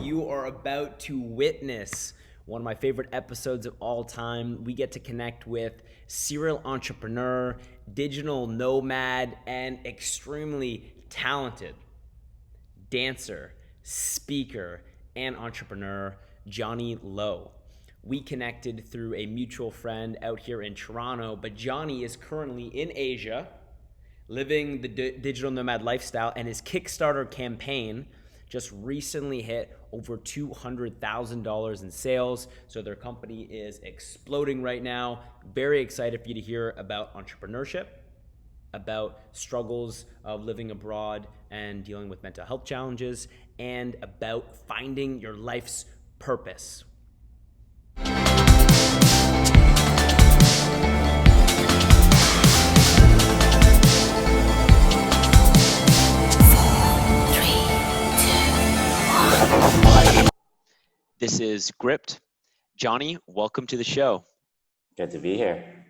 You are about to witness one of my favorite episodes of all time. We get to connect with serial entrepreneur, digital nomad, and extremely talented dancer, speaker, and entrepreneur, Johnny Lowe. We connected through a mutual friend out here in Toronto, but Johnny is currently in Asia living the digital nomad lifestyle, and his Kickstarter campaign just recently hit over $200,000 in sales. So their company is exploding right now. Very excited for you to hear about entrepreneurship, about struggles of living abroad and dealing with mental health challenges, and about finding your life's purpose. This is Gripped. Johnny, welcome to the show. Good to be here.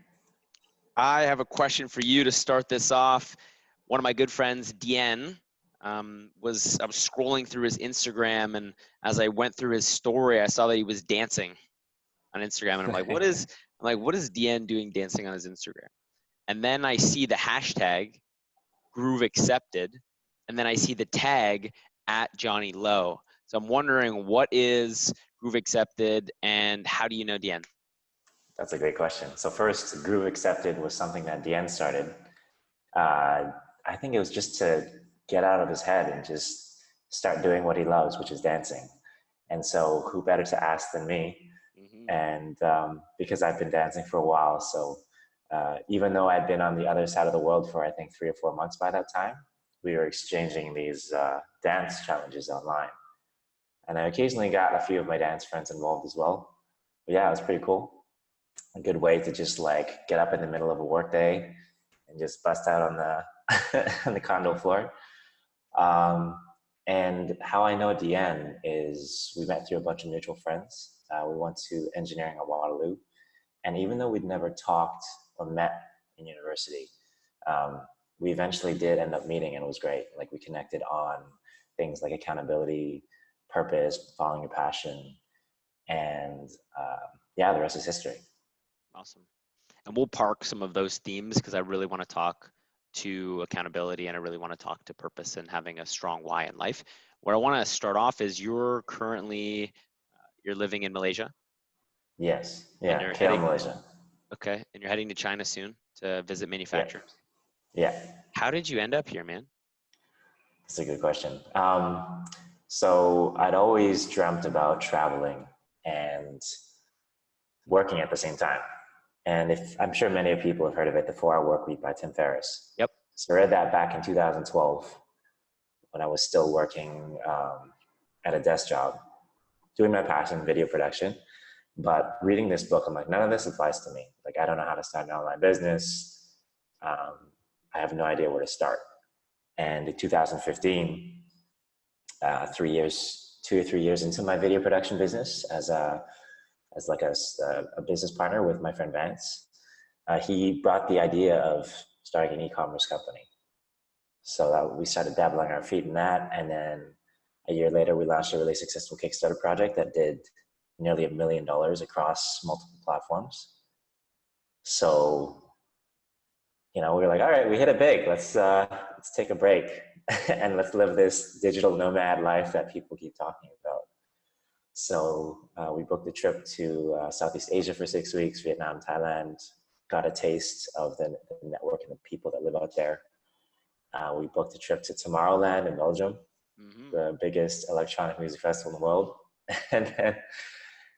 I have a question for you to start this off. One of my good friends, Dien, I was scrolling through his Instagram, and as I went through his story, I saw that he was dancing on Instagram, and I'm like, what is Dien doing dancing on his Instagram? And then I see the hashtag Groove Accepted, and then I see the tag at Johnny Lowe. So I'm wondering, what is Groove Accepted, and how do you know Dien? That's a great question. So first, Groove Accepted was something that Dien started. I think it was just to get out of his head and just start doing what he loves, which is dancing. And so who better to ask than me? Mm-hmm. And because I've been dancing for a while, so even though I'd been on the other side of the world for, I think, 3 or 4 months by that time, we were exchanging these dance challenges online. And I occasionally got a few of my dance friends involved as well. But yeah, it was pretty cool. A good way to just like get up in the middle of a work day and just bust out on the on the condo floor. And how I know Dien is we met through a bunch of mutual friends. We went to engineering at Waterloo. And even though we'd never talked or met in university, we eventually did end up meeting, and it was great. Like we connected on things like accountability, purpose, following your passion, and yeah, the rest is history. Awesome. And we'll park some of those themes because I really want to talk to accountability, and I really want to talk to purpose and having a strong why in life. Where I want to start off is you're currently you're living in Malaysia. Yes. Yeah. KL, Malaysia. Okay. And you're heading to China soon to visit manufacturers. Yeah. How did you end up here, man? That's a good question. So I'd always dreamt about traveling and working at the same time. And if I'm sure many people have heard of it, The 4-Hour Workweek by Tim Ferriss. Yep. So I read that back in 2012 when I was still working at a desk job, doing my passion, video production. But reading this book, I'm like, none of this applies to me. Like, I don't know how to start an online business. I have no idea where to start. And in 2015, 2 or 3 years into my video production business as a business partner with my friend Vance, he brought the idea of starting an e-commerce company. So that we started dabbling our feet in that. And then a year later, we launched a really successful Kickstarter project that did nearly $1 million across multiple platforms. So, we were like, all right, we hit it big. Let's take a break and let's live this digital nomad life that people keep talking about. So we booked a trip to Southeast Asia for 6 weeks, Vietnam, Thailand, got a taste of the network and the people that live out there. We booked a trip to Tomorrowland in Belgium, the biggest electronic music festival in the world.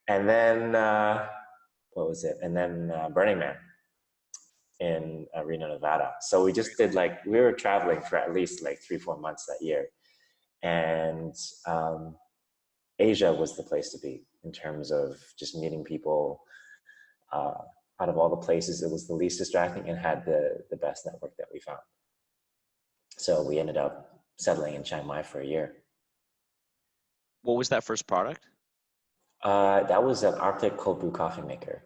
and then what was it? And then Burning Man in Reno, Nevada. So we just did we were traveling for at least 3-4 months that year. And Asia was the place to be in terms of just meeting people. Out of all the places, it was the least distracting and had the best network that we found. So we ended up settling in Chiang Mai for a year. What was that first product? That was an Arctic cold brew coffee maker.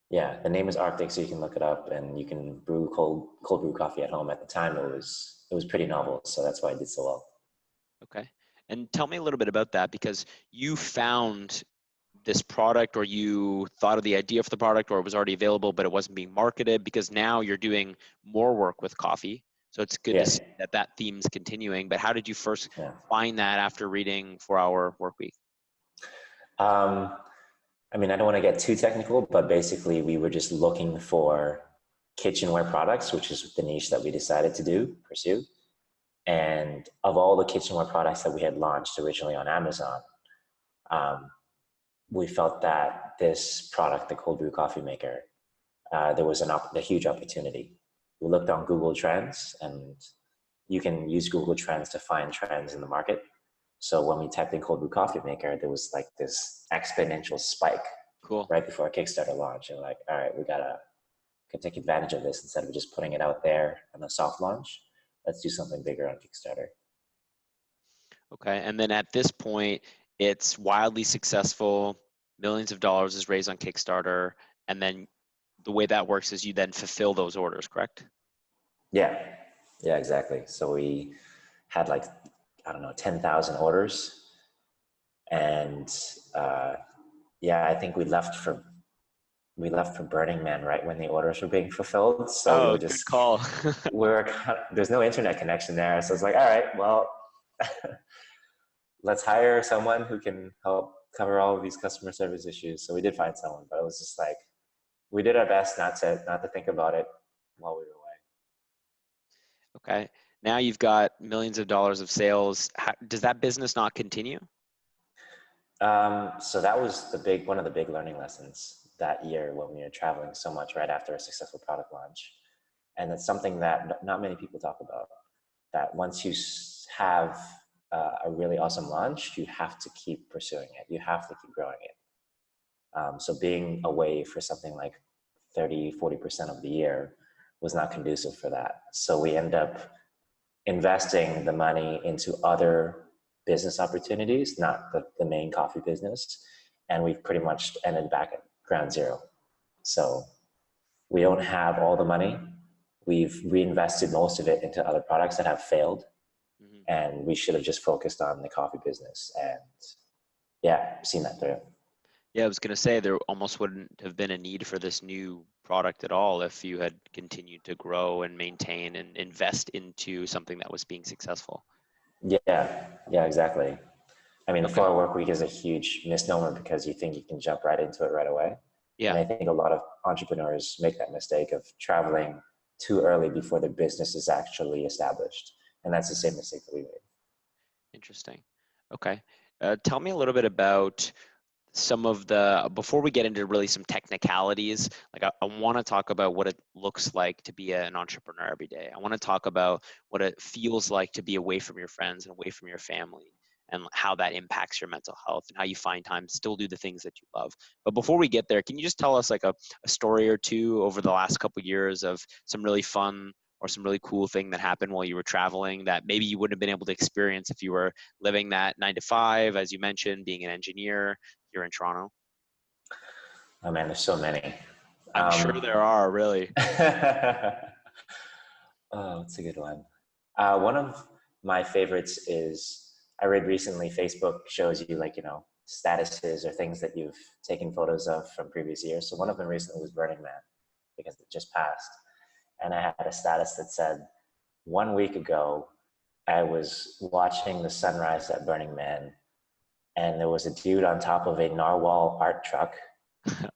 Yeah, the name is Arctic, so you can look it up, and you can brew cold brew coffee at home. At the time, it was pretty novel, so that's why it did so well. Okay. And tell me a little bit about that, because you found this product, or you thought of the idea for the product, or it was already available but it wasn't being marketed, because now you're doing more work with coffee. So it's good to Yeah, see that that theme's continuing. But how did you first yeah. find that after reading 4 Hour Work Week? Um, I mean, I don't want to get too technical, but basically, we were just looking for kitchenware products, which is the niche that we decided to pursue. And of all the kitchenware products that we had launched originally on Amazon, um, we felt that this product, the cold brew coffee maker, there was a huge opportunity. We looked on Google Trends, and you can use Google Trends to find trends in the market. So when we typed in cold brew coffee maker, there was like this exponential spike Cool. right before our Kickstarter launch. And like, all right, we could take advantage of this instead of just putting it out there on a soft launch. Let's do something bigger on Kickstarter. Okay. And then at this point, it's wildly successful. Millions of dollars is raised on Kickstarter. And then the way that works is you then fulfill those orders, correct? Yeah, yeah, exactly. So we had like, I don't know, 10,000 orders. And uh, yeah, I think we left for Burning Man right when the orders were being fulfilled. So we Oh, were good just, call. there's no internet connection there. So it's like, all right, well, let's hire someone who can help cover all of these customer service issues. So we did find someone, but it was just like, we did our best not to think about it while we were away. Okay. Now you've got millions of dollars of sales. Does that business not continue? So that was one of the big learning lessons that year when we were traveling so much right after a successful product launch. And it's something that not many people talk about, that once you have a really awesome launch, you have to keep pursuing it. You have to keep growing it. So being away for something like 30, 40% of the year was not conducive for that. So we end up investing the money into other business opportunities, not the main coffee business. And we've pretty much ended back at ground zero. So we don't have all the money. We've reinvested most of it into other products that have failed. Mhm. And we should have just focused on the coffee business. And yeah, seen that through. Yeah, I was going to say there almost wouldn't have been a need for this new product at all if you had continued to grow and maintain and invest into something that was being successful. Yeah, yeah, exactly. I mean, the Okay. 4 hour work week is a huge misnomer because you think you can jump right into it right away. And Yeah, I think a lot of entrepreneurs make that mistake of traveling too early before their business is actually established. And that's the same mistake that we made. interesting. Okay. Tell me a little bit about some of the, before we get into really some technicalities, like I want to talk about what it looks like to be an entrepreneur every day. I want to talk about what it feels like to be away from your friends and away from your family, and how that impacts your mental health and how you find time to still do the things that you love. But before we get there, can you just tell us like a story or two over the last couple of years of some really fun or some really cool thing that happened while you were traveling that maybe you wouldn't have been able to experience if you were living that 9 to 5, as you mentioned, being an engineer here in Toronto? Oh man, there's so many. I'm sure Um, there are, really. oh, it's a good one. One of my favorites is I read recently Facebook shows you like, statuses or things that you've taken photos of from previous years. So one of them recently was Burning Man because it just passed. And I had a status that said, 1 week ago, I was watching the sunrise at Burning Man, and there was a dude on top of a narwhal art truck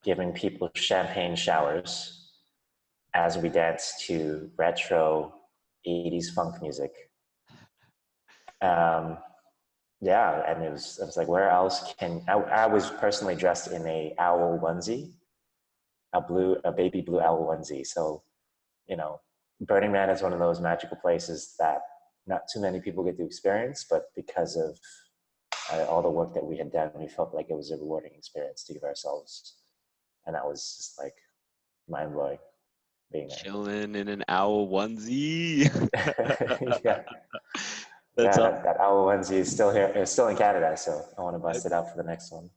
giving people champagne showers as we danced to retro 80s funk music. Um, yeah, and I was like, where else I was personally dressed in a owl onesie, a baby blue owl onesie. So, you know, Burning Man is one of those magical places that not too many people get to experience, but because of all the work that we had done, we felt like it was a rewarding experience to give ourselves. And that was just like mind blowing being Chilling in an owl onesie. there. Yeah. That's Yeah, all. that owl onesie is still here. It's still in Canada, so I want to bust it out for the next one.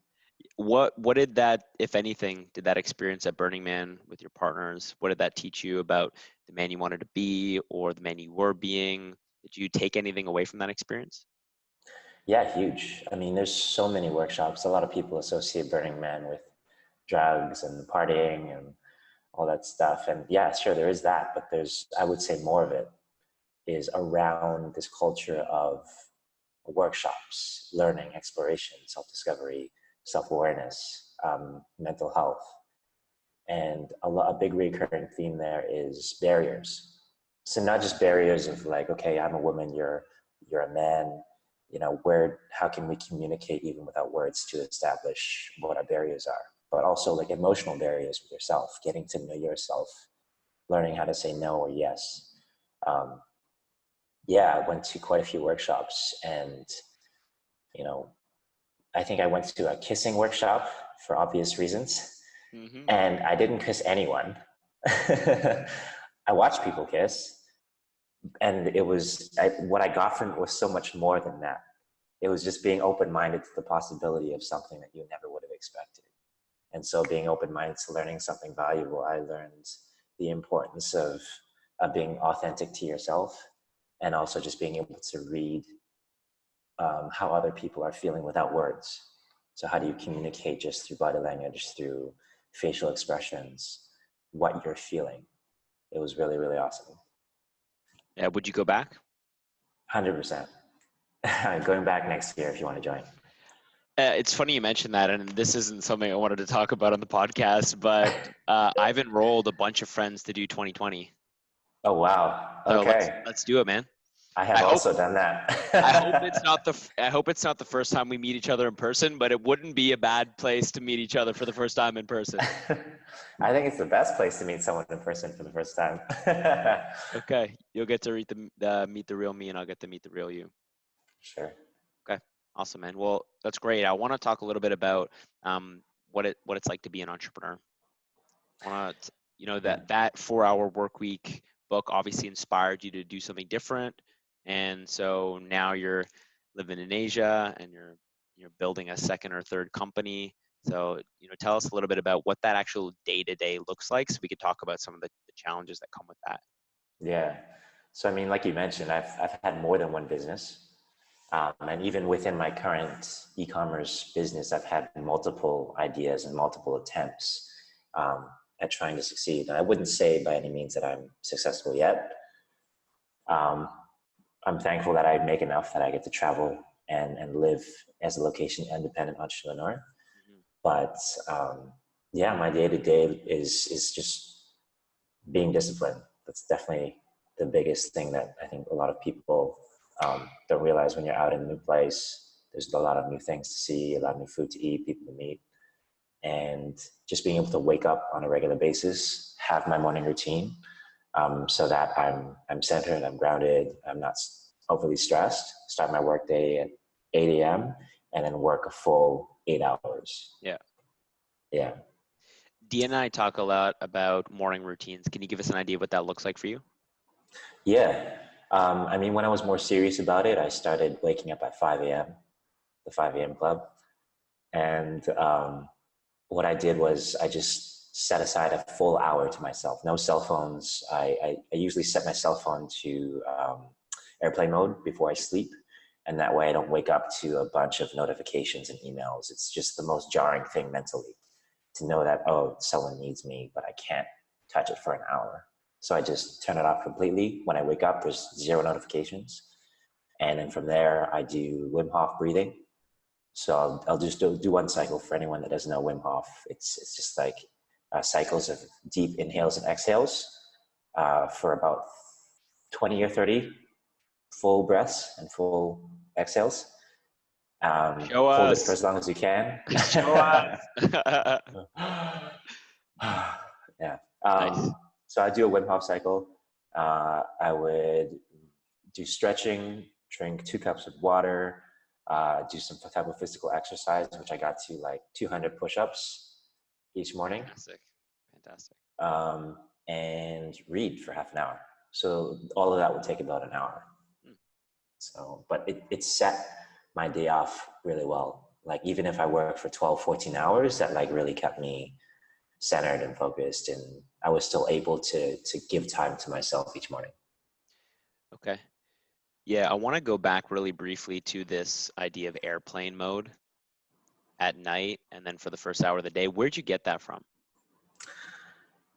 What did that, if anything, did that experience at Burning Man with your partners? What did that teach you about the man you wanted to be or the man you were being? Did you take anything away from that experience? Yeah, huge. I mean, there's so many workshops. A lot of people associate Burning Man with drugs and partying and all that stuff. And yeah, sure, there is that, but there's, I would say more of it is around this culture of workshops, learning, exploration, self-discovery, self-awareness, mental health. And a big recurring theme there is barriers. So not just barriers of like, okay, I'm a woman, you're a man, you know, how can we communicate even without words to establish what our barriers are, but also like emotional barriers with yourself, getting to know yourself, learning how to say no or yes. Um, yeah, I went to quite a few workshops, and you know, I think I went to a kissing workshop for obvious reasons, Hmm. and I didn't kiss anyone. I watched people kiss, and what I got from it was so much more than that. It was just being open-minded to the possibility of something that you never would have expected. And so being open-minded to learning something valuable, I learned the importance of being authentic to yourself, and also just being able to read how other people are feeling without words. So how do you communicate just through body language, through facial expressions, what you're feeling? It was really, really awesome. Yeah, would you go back? 100%. Going back next year if you want to join. It's funny you mentioned that, and this isn't something I wanted to talk about on the podcast, but I've enrolled a bunch of friends to do 2020. Oh, wow. So let's Okay. let's do it, man. I I have hope also done I hope that. it's not the first time we meet each other in person, but it wouldn't be a bad place to meet each other for the first time in person. I think it's the best place to meet someone in person for the first time. Okay, you'll get to meet the real me, and I'll get to meet the real you. Sure. Okay, awesome, man. Well, that's great. I want to talk a little bit about what it's like to be an entrepreneur. I want to, Yeah. that 4-hour work week book obviously inspired you to do something different, and so now you're living in Asia and you're building a second or third company. So tell us a little bit about what that actual day to day looks like, so we could talk about some of the challenges that come with that. Yeah. So, I mean, like you mentioned, I've had more than one business. And even within my current e-commerce business, I've had multiple ideas and multiple attempts um, at trying to succeed. And I wouldn't say by any means that I'm successful yet. Um, I'm thankful that I make enough that I get to travel and live as a location independent entrepreneur. Mhm. But yeah, my day to day is just being disciplined. That's definitely the biggest thing that I think a lot of people don't realize when you're out in a new place. There's a lot of new things to see, a lot of new food to eat, people to meet, and just being able to wake up on a regular basis, have my morning routine, so that I'm centered, I'm grounded, I'm not overly stressed. Start my workday at 8 a.m. and then work a full 8 hours. Yeah. Yeah. Dien and I talk a lot about morning routines. Can you give us an idea of what that looks like for you? Yeah. I mean, when I was more serious about it, I started waking up at 5 a.m., the 5 a.m. club. And what I did was I just set aside a full hour to myself. No cell phones. I usually set my cell phone to airplane mode before I sleep. And that way I don't wake up to a bunch of notifications and emails. It's just the most jarring thing mentally to know that, oh, someone needs me, but I can't touch it for an hour. So I just turn it off completely. When I wake up, there's zero notifications. And then from there, I do Wim Hof breathing. So I'll just do one cycle for anyone that doesn't know Wim Hof. It's just like cycles of deep inhales and exhales for about 20 or 30 full breaths and full exhales. Show Hold it for us. as long as you can. Show us. Yeah. Nice. So I do a Wim Hof cycle. I would do stretching, drink 2 cups of water, do some type of physical exercise, which I got to like 200 push-ups each morning, Fantastic. Fantastic. um, and read for half an hour. So all of that would take about an hour. Mm. So, but it set my day off really well. Like even if I work for 12, 14 hours, that like really kept me centered and focused, and I was still able to give time to myself each morning. Okay. Yeah, I want to go back really briefly to this idea of airplane mode at night and then for the first hour of the day. Where'd you get that from?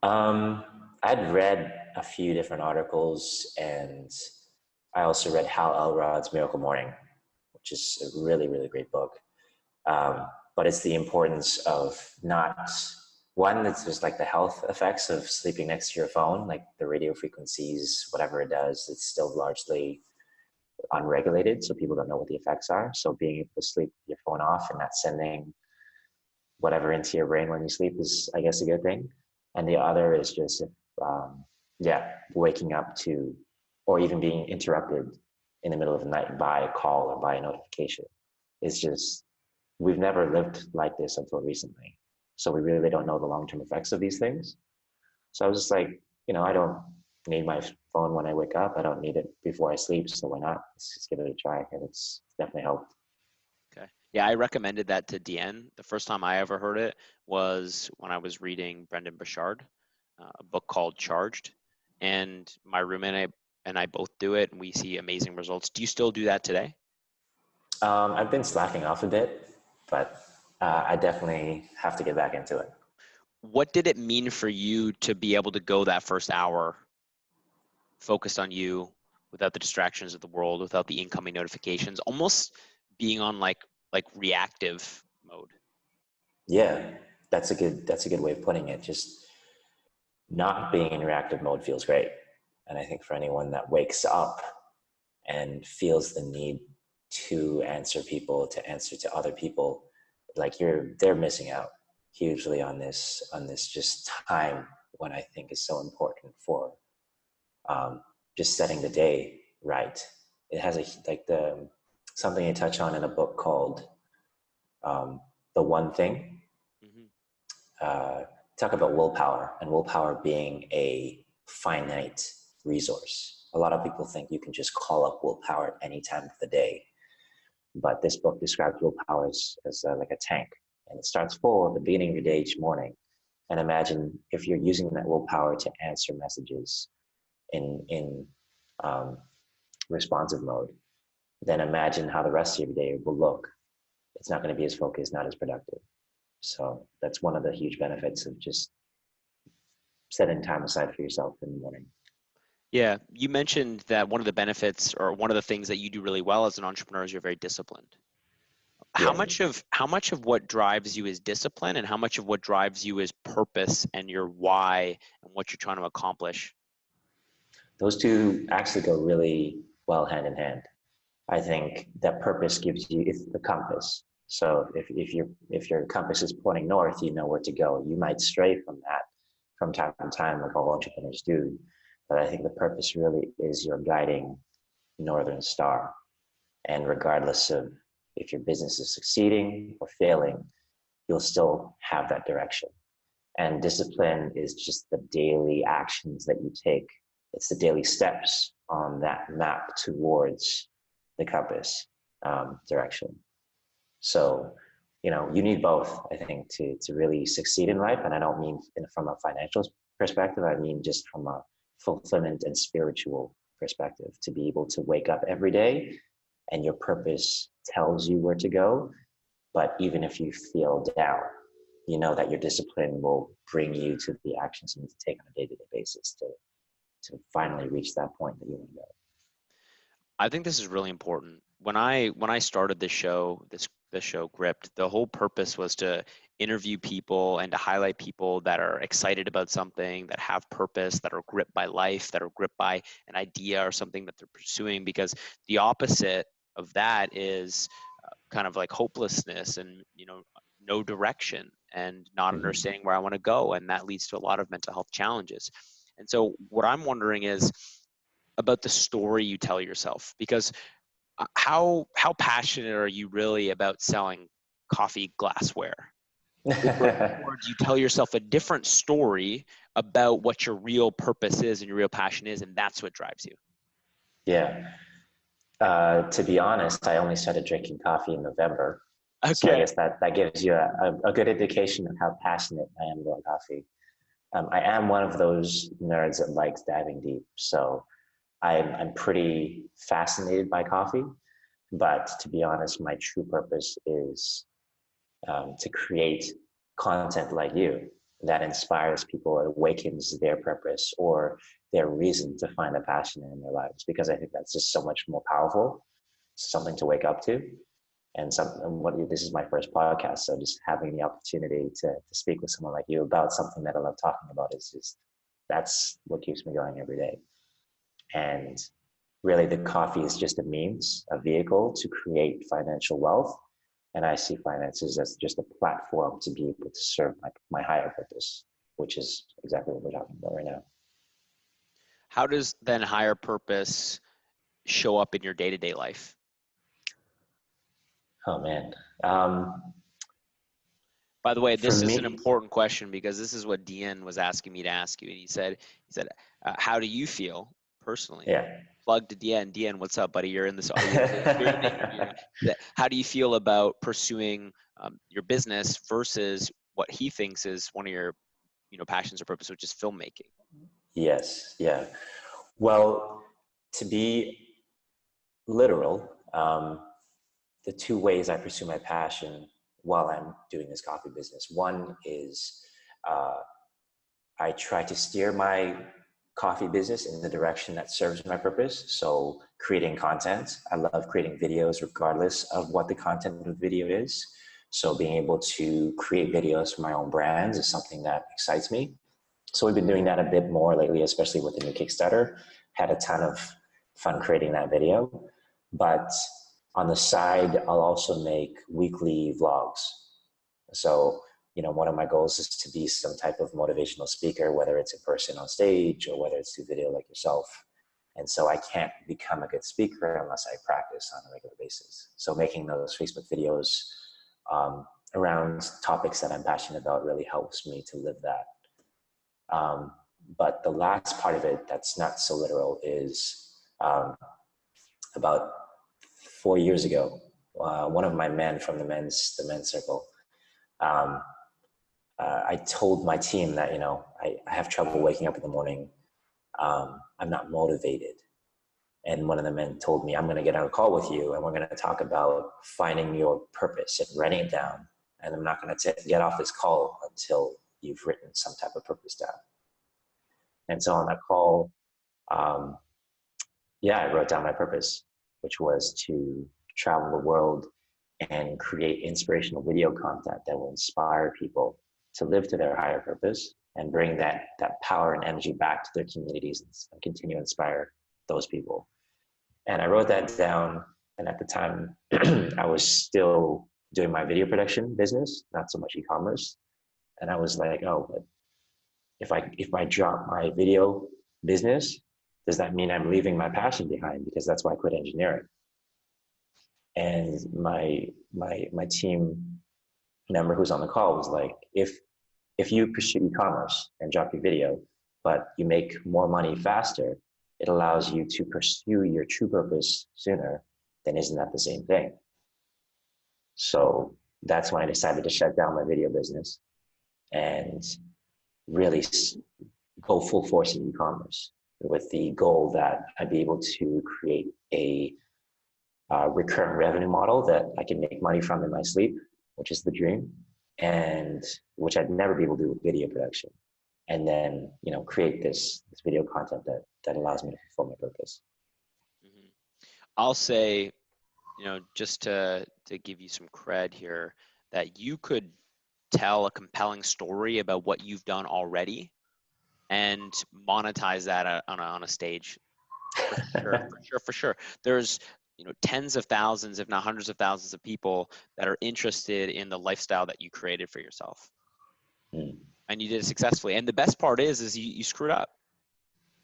Um, I'd read a few different articles, and I also read Hal Elrod's Miracle Morning, which is a really, really great book. But it's the importance of not one that's just like the health effects of sleeping next to your phone, like the radio frequencies, whatever it does, it's still largely unregulated, so people don't know what the effects are. So being able to sleep with your phone off and not sending whatever into your brain when you sleep is, I guess, a good thing. And the other is just, um, yeah, waking up to, or even being interrupted in the middle of the night by a call or by a notification is just, we've never lived like this until recently. So we really don't know the long-term effects of these things. So I was just like, I don't need my phone when I wake up. I don't need it before I sleep. So why not? Let's just give it a try. And it's definitely helped. Okay. Yeah, I recommended that to Dien. The first time I ever heard it was when I was reading Brendan Burchard, a book called Charged. And my roommate and I both do it, and we see amazing results. Do you still do that today? I've been slacking off a bit, but I definitely have to get back into it. What did it mean for you to be able to go that first hour focused on you without the distractions of the world, without the incoming notifications, almost being on like reactive mode? Yeah, that's a good way of putting it. Just not being in reactive mode feels great. And I think for anyone that wakes up and feels the need to answer people, to answer to other people, like they're missing out hugely on this just time when I think is so important for just setting the day right. It has the something you touch on in a book called um, The One Thing. Mm-hmm. uh, Talk about willpower and willpower being a finite resource. A lot of people think you can just call up willpower at any time of the day, but this book describes willpower as like a tank, and it starts full at the beginning of your day each morning. And imagine if you're using that willpower to answer messages in um, responsive mode, then imagine how the rest of your day will look. It's not going to be as focused, not as productive. So that's one of the huge benefits of just setting time aside for yourself in the morning. Yeah, you mentioned that one of the benefits or one of the things that you do really well as an entrepreneur is you're very disciplined. How Yeah, much of how much of what drives you is discipline and how much of what drives you is purpose and your why and what you're trying to accomplish? those two actually go really well hand in hand. I think that purpose gives you it's the compass. So if your compass is pointing north, you know where to go. You might stray from that from time to time, like all entrepreneurs do. But I think the purpose really is your guiding northern star. And regardless of if your business is succeeding or failing, you'll still have that direction. And discipline is just the daily actions that you take. It's the daily steps on that map towards the compass direction. So, you need both, I think, to really succeed in life. And I don't mean from a financial perspective, I mean just from a fulfillment and spiritual perspective, to be able to wake up every day and your purpose tells you where to go. But even if you feel down, you know that your discipline will bring you to the actions you need to take on a day-to-day basis to finally reach that point that you want to go. I think this is really important. When I started this show Gripped, the whole purpose was to interview people and to highlight people that are excited about something, that have purpose, that are gripped by life, that are gripped by an idea or something that they're pursuing. Because the opposite of that is kind of like hopelessness and no direction and not Mm-hmm. understanding where I want to go, and that leads to a lot of mental health challenges. And so, what I'm wondering is about the story you tell yourself, because how passionate are you really about selling coffee glassware, or do you tell yourself a different story about what your real purpose is and your real passion is, and that's what drives you? Yeah. To be honest, I only started drinking coffee in November. So I Okay. guess that gives you a good indication of how passionate I am about coffee. I am one of those nerds that likes diving deep. So I'm pretty fascinated by coffee, but to be honest, my true purpose is to create content like you that inspires people, awakens their purpose or their reason to find a passion in their lives. Because I think that's just so much more powerful, something to wake up to. And this is my first podcast, so just having the opportunity to speak with someone like you about something that I love talking about is just that's what keeps me going every day. And really, the coffee is just a means, a vehicle to create financial wealth. And I see finances as just a platform to be able to serve my higher purpose, which is exactly what we're talking about right now. How does then higher purpose show up in your day-to-day life? Oh man. By the way, For this is an me, important question because this is what Dien was asking me to ask you. And he said, how do you feel personally? yeah. Plug to Dien. Dien, what's up, buddy? You're in this. You're in the interview. How do you feel about pursuing your business versus what he thinks is one of your, passions or purpose, which is filmmaking? Yes. Yeah. Well, to be literal, the two ways I pursue my passion while I'm doing this coffee business. One is uh, I try to steer my coffee business in the direction that serves my purpose. So creating content. I love creating videos regardless of what the content of the video is. So being able to create videos for my own brands is something that excites me. So we've been doing that a bit more lately, especially with the new Kickstarter. Had a ton of fun creating that video. But on the side, I'll also make weekly vlogs. So, one of my goals is to be some type of motivational speaker, whether it's in person on stage or whether it's through video like yourself. And so I can't become a good speaker unless I practice on a regular basis. So making those Facebook videos around topics that I'm passionate about really helps me to live that. But the last part of it that's not so literal is about 4 years ago, one of my men from the men's circle, um, I told my team that I have trouble waking up in the morning. I'm not motivated, and one of the men told me, "I'm going to get on a call with you, and we're going to talk about finding your purpose and writing it down. And I'm not going to get off this call until you've written some type of purpose down." And so on that call, um, yeah, I wrote down my purpose, which was to travel the world and create inspirational video content that will inspire people to live to their higher purpose and bring that power and energy back to their communities and continue to inspire those people. And I wrote that down. And at the time, I was still doing my video production business, not so much e-commerce. And I was like, oh, but if I drop my video business, does that mean I'm leaving my passion behind? Because that's why I quit engineering. And my team member who's on the call was like, if you pursue e-commerce and drop your video, but you make more money faster, it allows you to pursue your true purpose sooner, then isn't that the same thing? So that's when I decided to shut down my video business and really go full force in e-commerce with the goal that I'd be able to create a recurrent revenue model that I can make money from in my sleep, which is the dream, and which I'd never be able to do with video production. And then, create this video content that allows me to fulfill my purpose. Mm-hmm. I'll say, just to give you some cred here, that you could tell a compelling story about what you've done already and monetize that on a stage. For sure. There's, tens of thousands, if not hundreds of thousands of people that are interested in the lifestyle that you created for yourself. Mm. And you did it successfully. And the best part is you screwed up.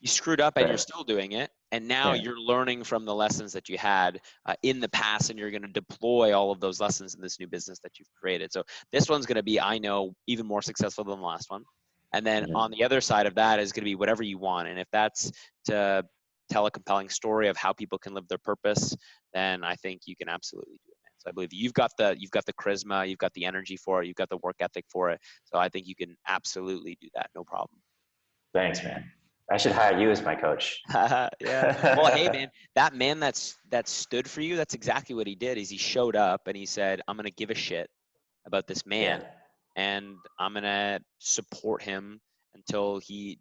You screwed up and you're Right. still doing it. And now Yeah. you're learning from the lessons that you had in the past, and you're going to deploy all of those lessons in this new business that you've created. So this one's going to be, I know, even more successful than the last one. And then Mm-hmm. on the other side of that is going to be whatever you want. And if that's to tell a compelling story of how people can live their purpose, then I think you can absolutely do it, man. So I believe you've got the charisma, you've got the energy for it, you've got the work ethic for it. So I think you can absolutely do that, no problem. Thanks, man. I should hire you as my coach. Yeah. Well, hey, man, that man that stood for you, that's exactly what he did. Is he showed up and he said, "I'm gonna give a shit about this Yeah. man, and I'm gonna support him until he's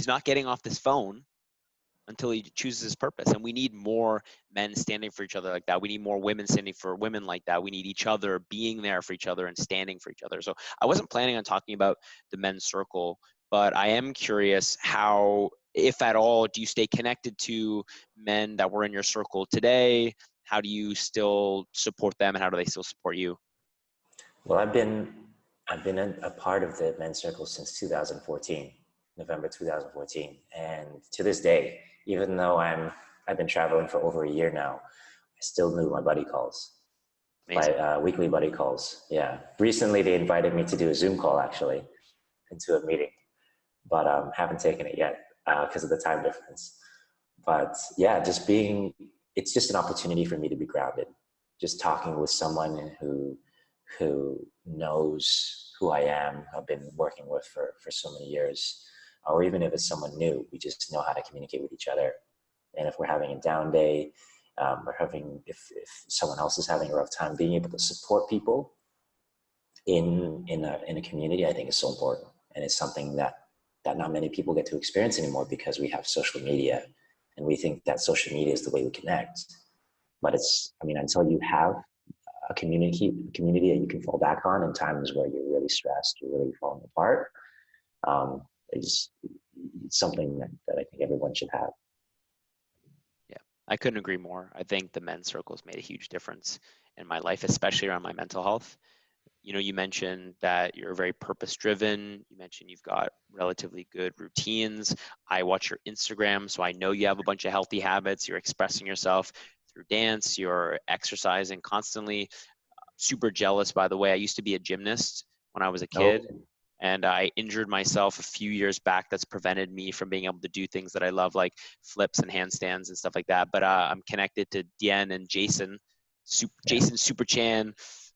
not getting off this phone until he chooses his purpose." And we need more men standing for each other like that. We need more women standing for women like that. We need each other being there for each other and standing for each other. So I wasn't planning on talking about the men's circle, but I am curious how, if at all, do you stay connected to men that were in your circle today? How do you still support them, and how do they still support you? Well, I've been a part of the men's circle since 2014, November 2014, and to this day, even though I've been traveling for over a year now, I still do my buddy calls, my Amazing. weekly buddy calls. Yeah, recently they invited me to do a Zoom call actually into a meeting, but haven't taken it yet because of the time difference. But yeah, it's just an opportunity for me to be grounded. Just talking with someone who knows who I am, I've been working with for so many years, or even if it's someone new, we just know how to communicate with each other. And if we're having a down day, or if someone else is having a rough time, being able to support people in a community, I think is so important, and it's something that not many people get to experience anymore because we have social media, and we think that social media is the way we connect. But I mean, until you have a community that you can fall back on in times where you're really stressed, you're really falling apart. Um, it's something that I think everyone should have. Yeah, I couldn't agree more. I think the men's circles made a huge difference in my life, especially around my mental health. You mentioned that you're very purpose driven. You mentioned you've got relatively good routines. I watch your Instagram, so I know you have a bunch of healthy habits. You're expressing yourself through dance, you're exercising constantly. Super jealous, by the way. I used to be a gymnast when I was a kid, Oh, and I injured myself a few years back. That's prevented me from being able to do things that I love, like flips and handstands and stuff like that. But I'm connected to Dien and Jason, yeah. Jason Super Chan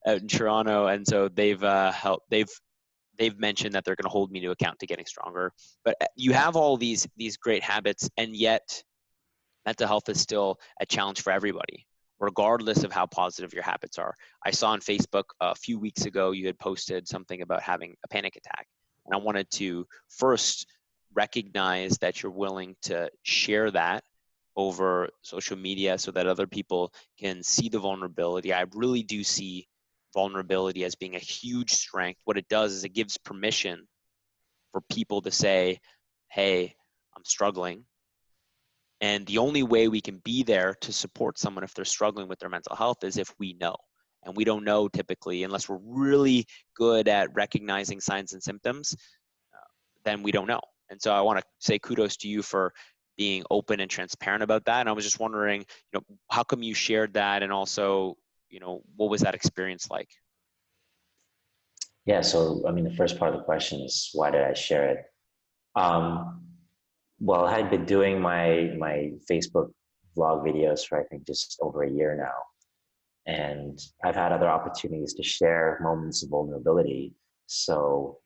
out in Toronto, and so they've helped. They've mentioned that they're going to hold me to account to getting stronger. But you Yeah. have all these great habits, and yet mental health is still a challenge for everybody, regardless of how positive your habits are. I saw on Facebook a few weeks ago you had posted something about having a panic attack. And I wanted to first recognize that you're willing to share that over social media so that other people can see the vulnerability. I really do see vulnerability as being a huge strength. What it does is it gives permission for people to say, hey, I'm struggling, and the only way we can be there to support someone if they're struggling with their mental health is if we know. And we don't know typically, unless we're really good at recognizing signs and symptoms, then we don't know. And so I want to say kudos to you for being open and transparent about that. And I was just wondering, how come you shared that? And also, what was that experience like? Yeah. So, I mean, the first part of the question is why did I share it? Um, well, I had been doing my Facebook vlog videos for I think just over a year now, and I've had other opportunities to share moments of vulnerability. So,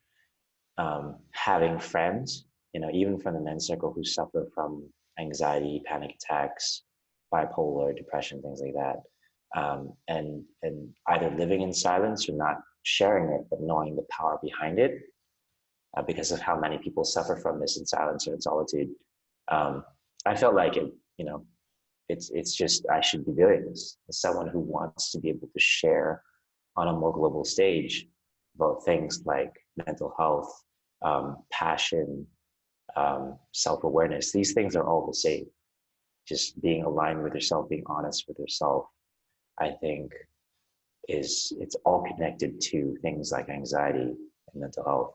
having friends, even from the men's circle who suffer from anxiety, panic attacks, bipolar, depression, things like that, and either living in silence or not sharing it, but knowing the power behind it, because of how many people suffer from this in silence or in solitude. Um, I felt like it, it's just I should be doing this as someone who wants to be able to share on a more global stage about things like mental health, passion, self-awareness. These things are all the same. Just being aligned with yourself, being honest with yourself, I think it's all connected to things like anxiety and mental health.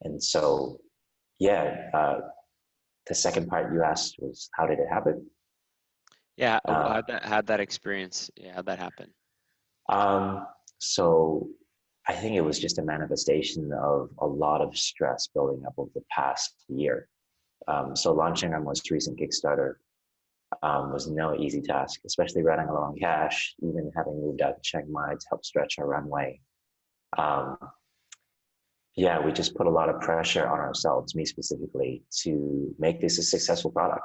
And so, yeah, the second part you asked was how did it happen? Yeah, Uh, how'd that experience? Yeah, how'd that happen? um, so I think it was just a manifestation of a lot of stress building up over the past year. So launching our most recent Kickstarter was no easy task, especially running low on cash, even having moved out to Chiang Mai to help stretch our runway. Um, yeah, we just put a lot of pressure on ourselves, me specifically, to make this a successful product.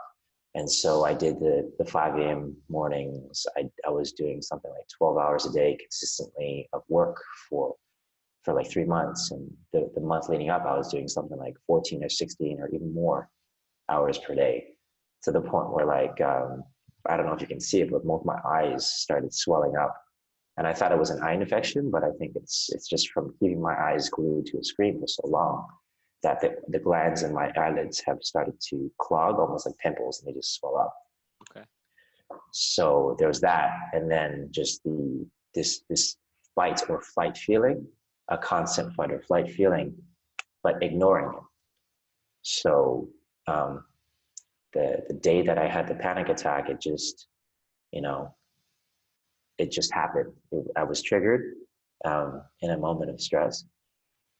And so I did the 5 a.m. mornings. I was doing something like 12 hours a day consistently of work for like 3 months. And the month leading up, I was doing something like 14 or 16 or even more hours per day, to the point where like, I don't know if you can see it, but both my eyes started swelling up. And I thought it was an eye infection, but I think it's just from keeping my eyes glued to a screen for so long that the glands in my eyelids have started to clog, almost like pimples, and they just swell up. Okay. So there was that, and then just this fight or flight feeling, a constant fight or flight feeling, but ignoring it. So um, the day that I had the panic attack, it just, you know, it just happened. I was triggered in a moment of stress,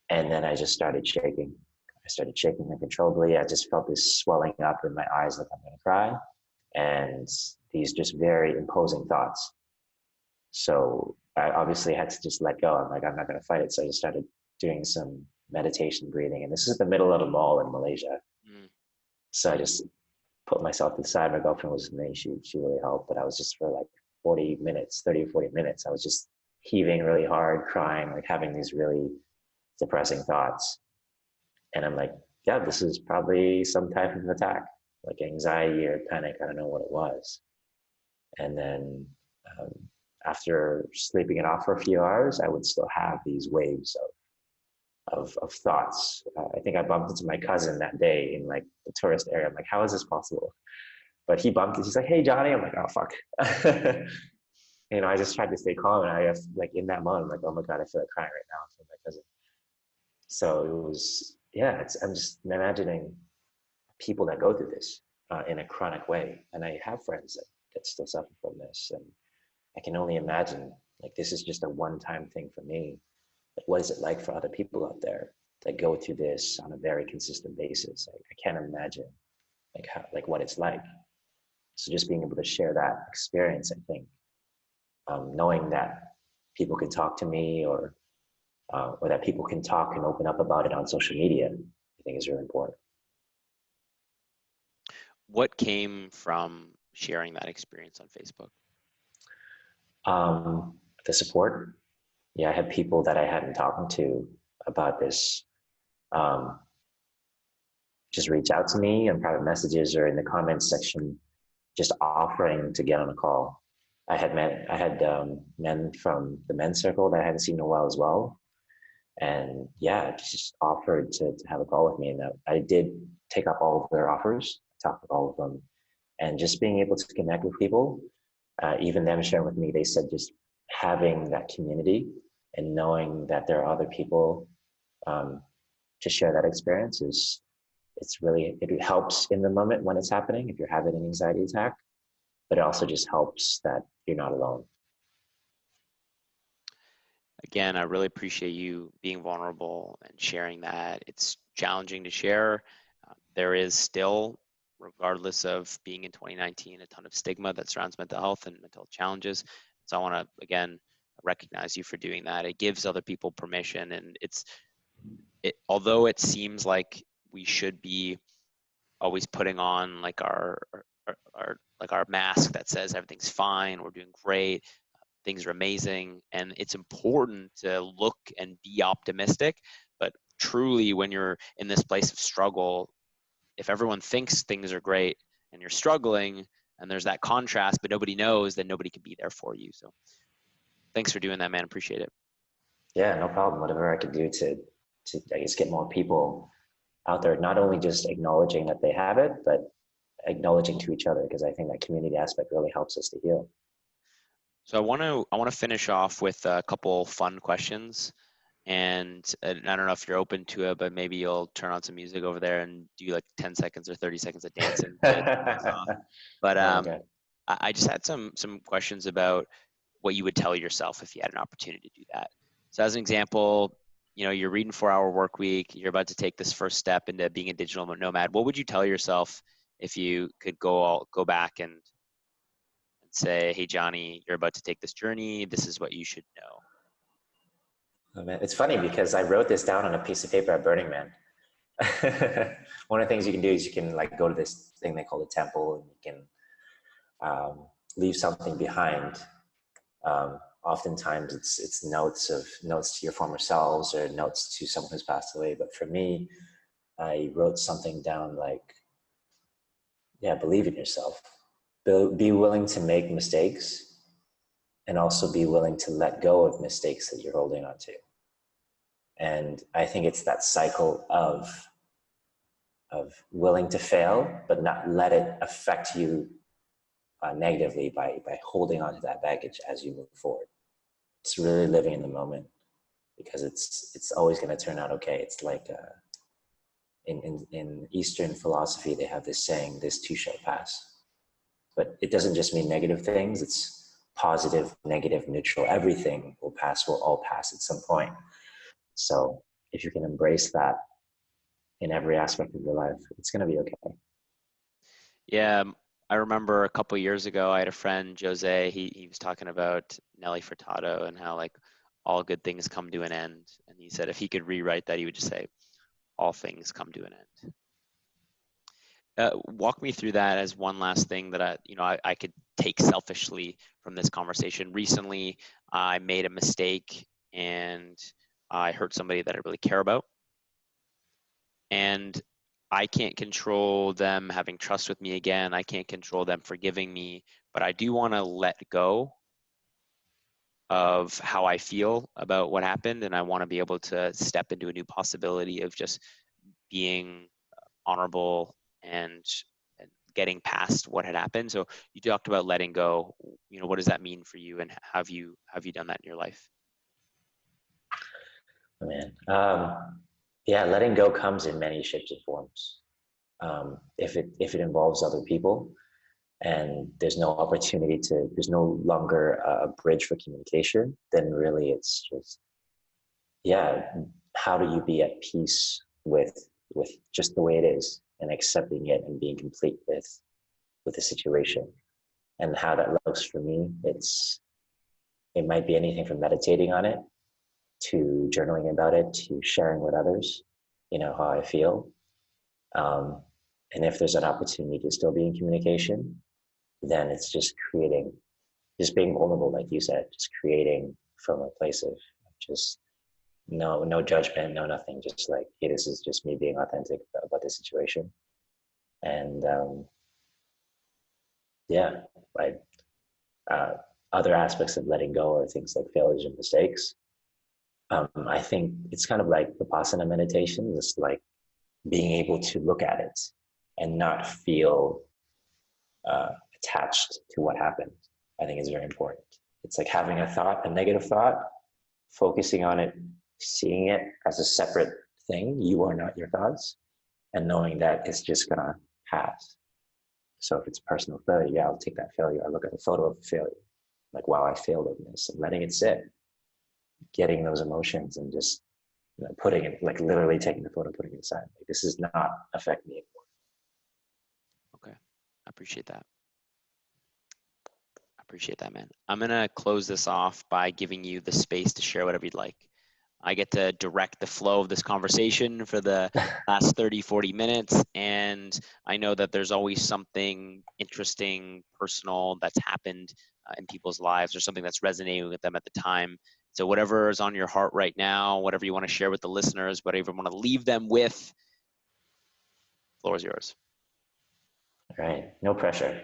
and then I just started shaking. I started shaking uncontrollably. I just felt this swelling up in my eyes, like I'm going to cry, and these just very imposing thoughts. So I obviously had to just let go. I'm like, I'm not going to fight it. So I just started doing some meditation breathing, and this is the middle of the mall in Malaysia. Mm. So I just put myself to the side. My girlfriend was with me. She really helped, but I was just for like 40 minutes, 30 or 40 minutes. I was just heaving really hard, crying, like having these really depressing thoughts. And I'm like, yeah, this is probably some type of attack, like anxiety or panic. I don't know what it was. And then um, after sleeping it off for a few hours, I would still have these waves of thoughts. I think I bumped into my cousin that day in like the tourist area. I'm like, how is this possible? But he bumped it. He's like, hey, Johnny. I'm like, oh, fuck. I just tried to stay calm. And I just, like, in that moment, I'm like, oh my God, I feel like crying right now for my cousin. So it was, yeah, I'm just imagining people that go through this in a chronic way. And I have friends that still suffer from this. And I can only imagine, like, this is just a one-time thing for me. Like, what is it like for other people out there that go through this on a very consistent basis? I can't imagine like how, like what it's like. So just being able to share that experience, I think, knowing that people can talk to me, or that people can talk and open up about it on social media, I think is really important. What came from sharing that experience on Facebook? The support, yeah, I had people that I hadn't talked to about this um, just reach out to me in private messages or in the comments section, just offering to get on a call. I had men from the men's circle that I hadn't seen in a while as well, and yeah, just offered to have a call with me, and I did take up all of their offers, talked with all of them, and just being able to connect with people, even them sharing with me, they said just having that community and knowing that there are other people um, to share that experience is it helps in the moment when it's happening if you're having an anxiety attack, but it also just helps that you're not alone. Again, I really appreciate you being vulnerable and sharing that. It's challenging to share. There is still, regardless of being in 2019, a ton of stigma that surrounds mental health and mental health challenges. So I want to, again, recognize you for doing that. It gives other people permission. And although it seems like we should be always putting on like our mask that says everything's fine, we're doing great, things are amazing, and it's important to look and be optimistic. But truly, when you're in this place of struggle, if everyone thinks things are great and you're struggling and there's that contrast but nobody knows, then nobody can be there for you. So thanks for doing that, man. Appreciate it. Yeah, no problem. Whatever I could do to I guess get more people out there, not only just acknowledging that they have it, but acknowledging to each other, because I think that community aspect really helps us to heal. So I want to finish off with a couple fun questions, and I don't know if you're open to it, but maybe you'll turn on some music over there and do like 10 seconds or 30 seconds of dancing to kick us off. But Okay. I just had some questions about what you would tell yourself if you had an opportunity to do that. So as an example, you're reading 4 Hour Work Week, you're about to take this first step into being a digital nomad. What would you tell yourself if you could go back and say, hey, Johnny, you're about to take this journey. This is what you should know. Oh, man. It's funny because I wrote this down on a piece of paper at Burning Man. One of the things you can do is you can like go to this thing they call the temple, and you can leave something behind. Oftentimes it's notes to your former selves or notes to someone who's passed away. But for me, I wrote something down like, yeah, believe in yourself. Be willing to make mistakes, and also be willing to let go of mistakes that you're holding on to. And I think it's that cycle of willing to fail, but not let it affect you negatively by holding on to that baggage as you move forward. It's really living in the moment, because it's always going to turn out okay. It's like in Eastern philosophy, they have this saying, "This too shall pass." But it doesn't just mean negative things. It's positive, negative, neutral. Everything will pass. We'll all pass at some point. So if you can embrace that in every aspect of your life, it's going to be okay. Yeah, I remember a couple years ago, I had a friend, Jose. He was talking about Nelly Furtado and how like all good things come to an end. And he said if he could rewrite that, he would just say all things come to an end. Walk me through that as one last thing that I could take selfishly from this conversation. Recently, I made a mistake and I hurt somebody that I really care about. And I can't control them having trust with me again. I can't control them forgiving me, but I do want to let go of how I feel about what happened. And I want to be able to step into a new possibility of just being honorable and getting past what had happened. So you talked about letting go. What does that mean for you, and have you done that in your life? Oh, man. Yeah, letting go comes in many shapes and forms. If it involves other people, and there's there's no longer a bridge for communication, then really it's just, yeah, how do you be at peace with just the way it is, and accepting it, and being complete with the situation. And how that looks for me, it might be anything from meditating on it to journaling about it to sharing with others, how I feel. Um, and if there's an opportunity to still be in communication, then it's just being vulnerable, like you said, just creating from a place of just no judgment, no nothing, just like, hey, this is just me being authentic about the situation. And yeah, like uh, other aspects of letting go are things like failures and mistakes. I think it's kind of like Vipassana meditation, just like being able to look at it and not feel attached to what happened. I think is very important. It's like having a negative thought, focusing on it, seeing it as a separate thing. You are not your thoughts, and knowing that it's just gonna pass. So if it's personal failure, yeah, I'll take that failure. I look at a photo of failure, like, wow, I failed at this, and letting it sit, getting those emotions, and just putting it, like literally taking the photo, putting it aside. Like, this does not affect me anymore. Okay, I appreciate that. Man. I'm going to close this off by giving you the space to share whatever you'd like. I get to direct the flow of this conversation for the last 30, 40 minutes. And I know that there's always something interesting, personal that's happened in people's lives, or something that's resonating with them at the time. So whatever is on your heart right now, whatever you want to share with the listeners, whatever you want to leave them with, the floor is yours. All right, no pressure.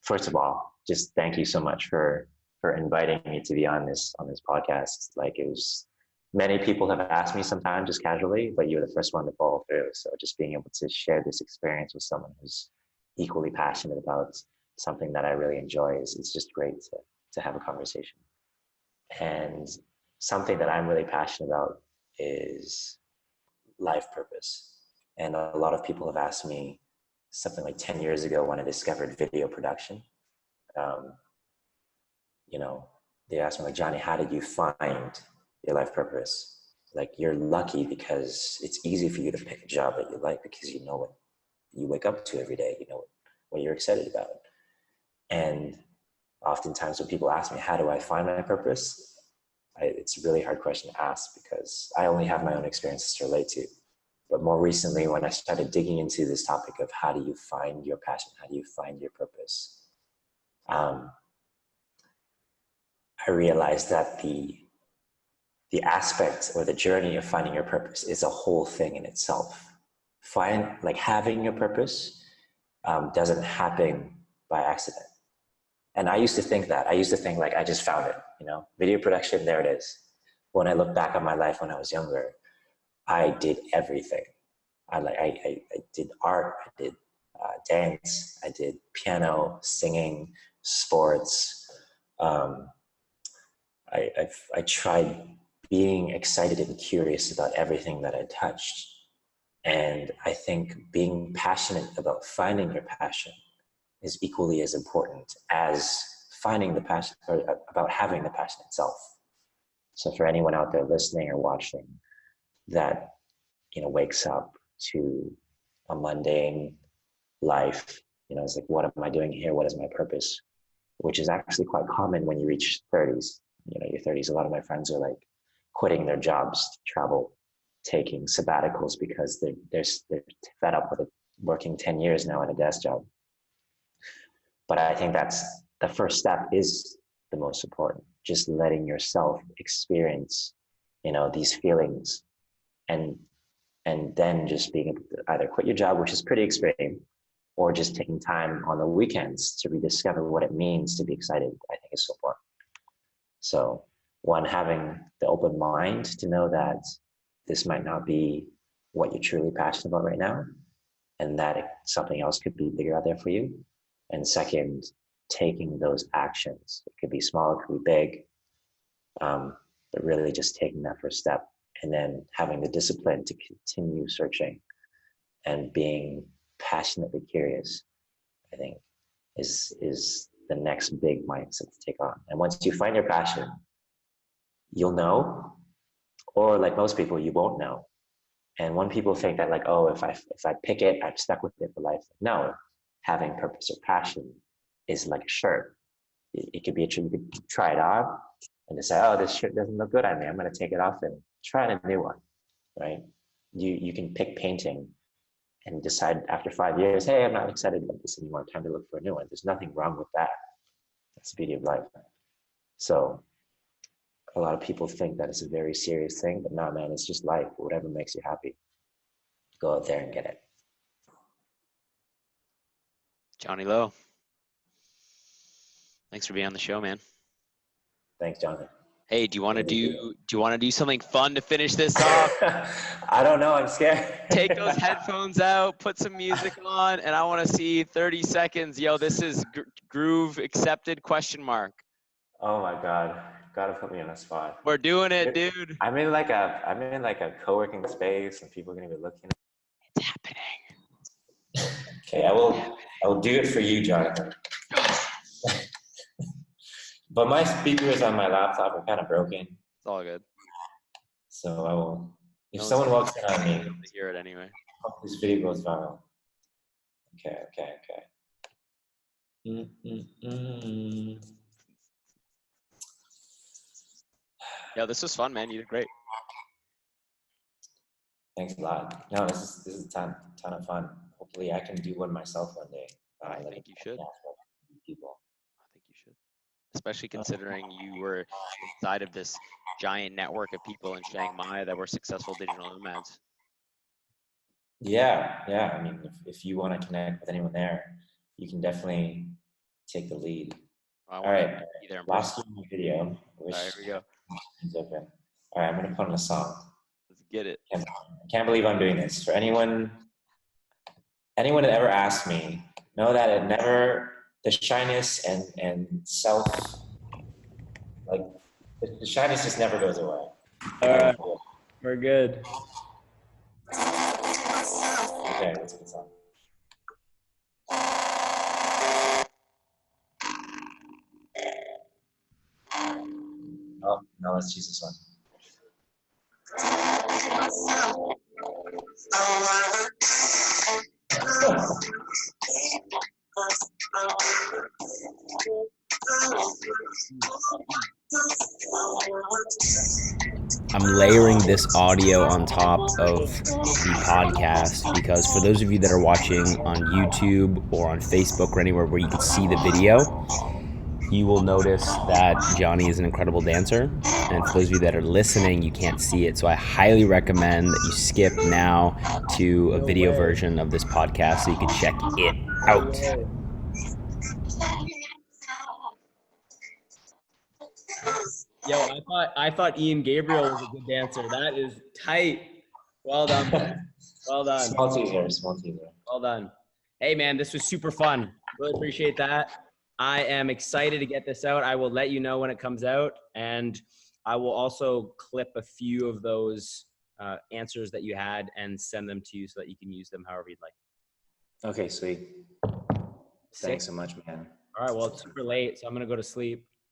First of all, just thank you so much for inviting me to be on this podcast. Like, it was, many people have asked me sometimes just casually, but you're the first one to follow through. So just being able to share this experience with someone who's equally passionate about something that I really enjoy it's just great to have a conversation. And something that I'm really passionate about is life purpose. And a lot of people have asked me, something like 10 years ago when I discovered video production, um, you know, they asked me, like, Johnny, how did you find your life purpose? Like, you're lucky because it's easy for you to pick a job that you like, because you know what you wake up to every day, you know what you're excited about. And oftentimes when people ask me, how do I find my purpose? It's a really hard question to ask because I only have my own experiences to relate to. But more recently, when I started digging into this topic of how do you find your passion, how do you find your purpose, I realized that the aspect or the journey of finding your purpose is a whole thing in itself. Having your purpose doesn't happen by accident. And I used to think that. I used to think like I just found it, video production, there it is. When I look back on my life when I was younger, I did everything. I did art, I did dance, I did piano, singing, sports. I tried being excited and curious about everything that I touched. And I think being passionate about finding your passion is equally as important as finding the passion, or about having the passion itself. So for anyone out there listening or watching that, wakes up to a mundane life, it's like, what am I doing here? What is my purpose? Which is actually quite common when you reach 30s. Your 30s, a lot of my friends are like quitting their jobs to travel, taking sabbaticals because they're fed up with it, working 10 years now in a desk job. But I think that's the first step is the most important. Just letting yourself experience, these feelings, and then just being able to either quit your job, which is pretty extreme, or just taking time on the weekends to rediscover what it means to be excited, I think is so important. So one, having the open mind to know that this might not be what you're truly passionate about right now, and that something else could be bigger out there for you. And second, taking those actions. It could be small, it could be big, but really just taking that first step, and then having the discipline to continue searching and being passionately curious, I think is the next big mindset to take on. And once you find your passion, you'll know, or like most people, you won't know. And when people think that like, oh, if I pick it, I'm stuck with it for life. No, having purpose or passion is like a shirt. It could be a shirt. You could try it on and decide, oh, this shirt doesn't look good on me. I'm going to take it off and try a new one, right? You can pick painting and decide after 5 years, hey, I'm not excited about this anymore. Time to look for a new one. There's nothing wrong with that. That's the beauty of life. So a lot of people think that it's a very serious thing, but no, man, it's just life. Whatever makes you happy, go out there and get it. Johnny Lowe, thanks for being on the show, man. Thanks, Jonathan. Hey, do you want to do something fun to finish this off? I don't know. I'm scared. Take those headphones out, put some music on, and I want to see 30 seconds. Yo, this is groove accepted ? Oh my God. Gotta put me on a spot. We're doing it, dude. I'm in like a co-working space and people are gonna be looking. It's happening. Okay, I will do it for you, Jonathan. But my speakers on my laptop are kind of broken. It's all good. So I will. If someone walks in on me, to hear it anyway. Hope this video goes viral. Okay. Yeah, this was fun, man. You did great. Thanks a lot. No, this is a ton of fun. Hopefully, I can do one myself one day. I think you should. People. I think you should. Especially considering you were inside of this giant network of people in Chiang Mai that were successful digital nomads. Yeah. I mean, if you want to connect with anyone there, you can definitely take the lead. All right. Last video. All right, here we go. Open. All right, I'm gonna put on a song. Let's get it. I can't believe I'm doing this. For anyone that ever asked me, know that it never, the shyness and self, like the shyness just never goes away. All right, we're good. Okay, let's get some. Oh, no, let's choose this one. I'm layering this audio on top of the podcast because for those of you that are watching on YouTube or on Facebook or anywhere where you can see the video, you will notice that Johnny is an incredible dancer. And for those of you that are listening, you can't see it. So I highly recommend that you skip now to a video version of this podcast so you can check it out. Yo, I thought Ian Gabriel was a good dancer. That is tight. Well done. Well done. Small teaser. Well done. Hey man, this was super fun. Really appreciate that. I am excited to get this out. I will let you know when it comes out, and I will also clip a few of those answers that you had and send them to you so that you can use them however you'd like. Okay, sweet. Thanks so much, man. All right, well, it's super late, so I'm gonna go to sleep.